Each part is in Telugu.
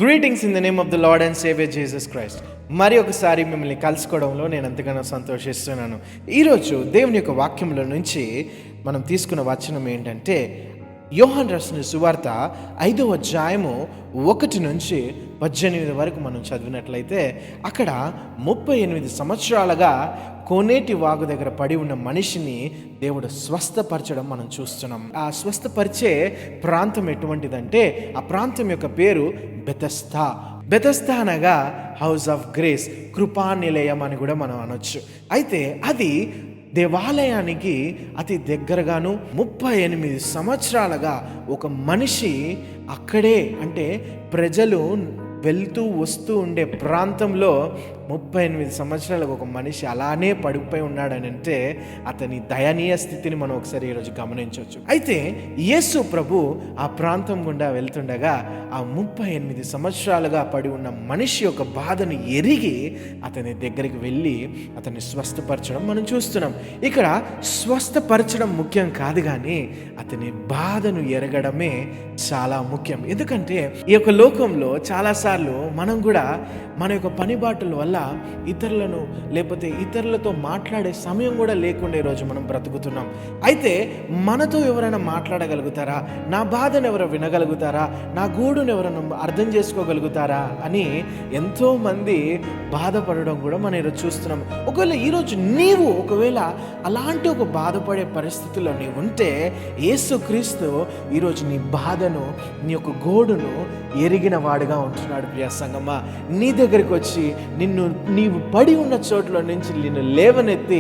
Greetings in the name of the lord and saviour Jesus Christ. మరి ఒకసారి మిమ్మల్ని కలుసుకోవడంలో నేను ఎంతగానో సంతోషిస్తున్నాను. ఈరోజు దేవుని యొక్క వాక్యంలో నుంచి మనం తీసుకున్న వచనం ఏంటంటే, యోహాను రాసిన సువార్త 5వ అధ్యాయము 1 నుంచి 18 వరకు మనం చదివినట్లయితే, అక్కడ 38 సంవత్సరాలుగా కోనేటి వాగు దగ్గర పడి ఉన్న మనిషిని దేవుడు స్వస్థపరచడం మనం చూస్తున్నాం. ఆ స్వస్థపరిచే ప్రాంతం ఎటువంటిదంటే, ఆ ప్రాంతం యొక్క పేరు బెతెస్దా. బెతెస్దా అనగా హౌస్ ఆఫ్ గ్రేస్, కృపా నిలయం అని కూడా మనం అనొచ్చు. అయితే అది దేవాలయానికి అతి దగ్గరగాను 38 సంవత్సరాలుగా ఒక మనిషి అక్కడే, అంటే ప్రజలు వెళ్తూ వస్తూ ఉండే ప్రాంతంలో 38 సంవత్సరాలకు ఒక మనిషి అలానే పడిపోయి ఉన్నాడని అంటే, అతని దయనీయ స్థితిని మనం ఒకసారి ఈరోజు గమనించవచ్చు. అయితే యేసు ప్రభు ఆ ప్రాంతం గుండా వెళ్తుండగా ఆ 38 సంవత్సరాలుగా పడి ఉన్న మనిషి యొక్క బాధను ఎరిగి అతని దగ్గరికి వెళ్ళి అతన్ని స్వస్థపరచడం మనం చూస్తున్నాం. ఇక్కడ స్వస్థపరచడం ముఖ్యం కాదు, కానీ అతని బాధను ఎరగడమే చాలా ముఖ్యం. ఎందుకంటే ఈ యొక్క లోకంలో చాలాసార్లు మనం కూడా మన యొక్క పనిబాటుల వల్ల ఇతరులను, లేకపోతే ఇతరులతో మాట్లాడే సమయం కూడా లేకుండా ఈరోజు మనం బ్రతుకుతున్నాం. అయితే మనతో ఎవరైనా మాట్లాడగలుగుతారా, నా బాధను ఎవరు వినగలుగుతారా, నా గూడును ఎవరైనా అర్థం చేసుకోగలుగుతారా అని ఎంతోమంది బాధపడడం కూడా మనం ఈరోజు చూస్తున్నాం. ఒకవేళ ఈరోజు నీవు అలాంటి ఒక బాధపడే పరిస్థితుల్లో నీవు ఉంటే, యేసుక్రీస్తు ఈరోజు నీ బాధను, నీ యొక్క గోడును ఎరిగిన వాడుగా ఉంటున్నాడు. ప్రియ సంగమా, నీ దగ్గరికి వచ్చి నీవు పడి ఉన్న చోట్ల నుంచి నిన్ను లేవనెత్తి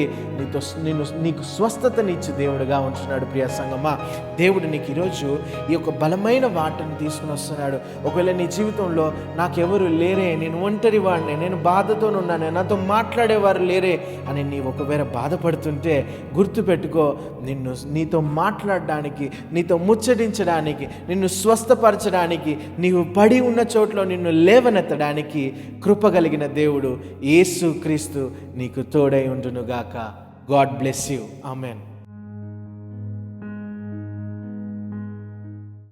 నీకు స్వస్థతనిచ్చి దేవుడుగా ఉంటున్నాడు. ప్రియ సంగమా, దేవుడు నీకు ఈరోజు ఈ యొక్క బలమైన వాటిని తీసుకుని వస్తున్నాడు. ఒకవేళ నీ జీవితంలో నాకెవరు లేరే, నేను ఒంటరి వాడిని, నేను బాధతో ఉన్నాను, నాతో మాట్లాడేవారు లేరే అని నీవు ఒకవేళ బాధపడుతుంటే గుర్తుపెట్టుకో, నీతో మాట్లాడడానికి, నీతో ముచ్చటించడానికి, నిన్ను స్వస్థపరచడానికి, నీవు పడి ఉన్న చోట్ల నిన్ను లేవనెత్తడానికి కృపగలిగిన దేవుడు యేసుక్రీస్తు నీకు తోడై ఉండునుగాక. God bless you. ఆమెన్.